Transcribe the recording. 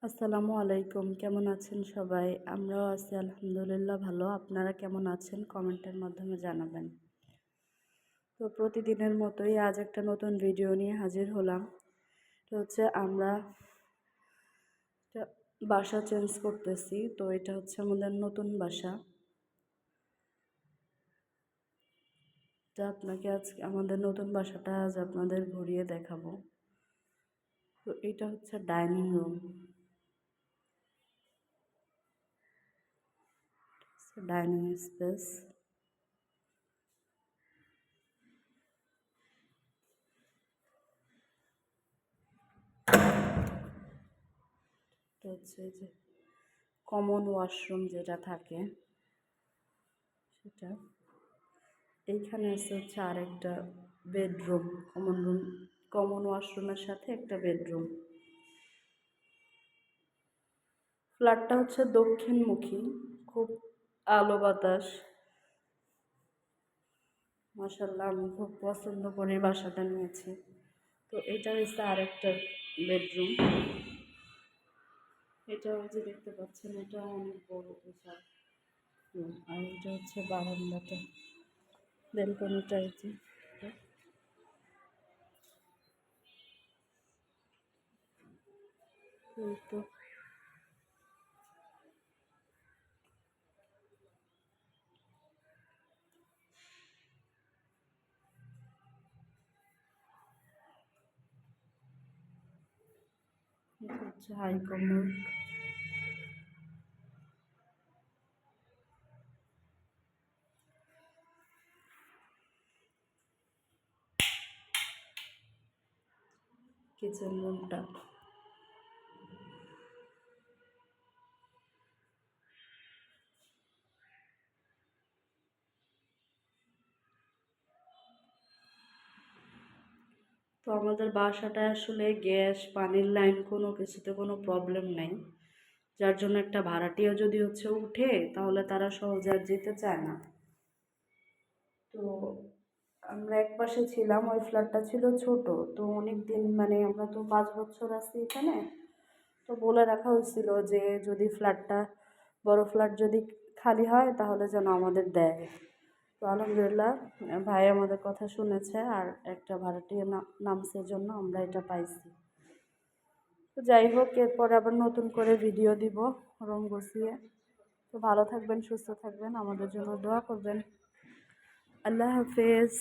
আসসালামু আলাইকুম, কেমন আছেন সবাই? আমরাও আছি আলহামদুলিল্লাহ ভালো। আপনারা কেমন আছেন কমেন্টের মাধ্যমে জানাবেন। তো প্রতিদিনের মতোই আজ একটা নতুন ভিডিও নিয়ে হাজির হলাম। তো হচ্ছে আমরা একটা বাসা চেঞ্জ করতেছি। তো এটা হচ্ছে আমাদের নতুন বাসা। তো আপনাকে আজ আমাদের নতুন বাসাটা আজ আপনাদের ঘুরিয়ে দেখাবো। তো এটা হচ্ছে ডাইনিং রুম, ডাইনিং স্পেস। তো হচ্ছে এই যে কমন ওয়াশরুম যেটা থাকে সেটা। এইখানে আছে হচ্ছে আরেকটা বেডরুম, কমন ওয়াশরুমের সাথে একটা বেডরুম। ফ্ল্যাটটা হচ্ছে দক্ষিণমুখী, খুব আলো বাতাস। মাশাআল্লাহ, আমি খুব পছন্দ করে বাসাটা নিয়েছি। তো এটা হচ্ছে আরেকটা বেডরুম। এটা ওই যে দেখতে পাচ্ছেন, এটা অনেক বড় বিশাল। আর এটা হচ্ছে বারান্দাটা, বেলকনিটা। এই যে এই তো এটা হচ্ছে হাই কমোড। কিচেন রুমটা। তো আমাদের বাসাটায় আসলে গ্যাস, পানির লাইন কোনো কিছুতে কোনো প্রবলেম নাই, যার জন্য একটা ভাড়াটিয়া যদি হচ্ছে উঠে তাহলে তারা সহজে আর যেতে চায় না। তো আমরা এক পাশে ছিলাম, ওই ফ্ল্যাটটা ছিল ছোট। তো অনেক দিন মানে আমরা তো 5 বছর আছি এখানে। তো বলে রাখা হয়েছিল যে যদি ফ্ল্যাটটা, বড় ফ্ল্যাট যদি খালি হয় তাহলে যেন আমাদের দেয়। তো আলহামদুলিল্লাহ ভাই আমাদের কথা শুনেছে আর একটা ভাড়াটিয়া নামছে, জন্য আমরা এটা পাইছি। তো যাই হোক, এরপর আবার নতুন করে ভিডিও দিব রুম গুছিয়ে। তো ভালো থাকবেন, সুস্থ থাকবেন, আমাদের জন্য দোয়া করবেন। আল্লাহ হাফেজ।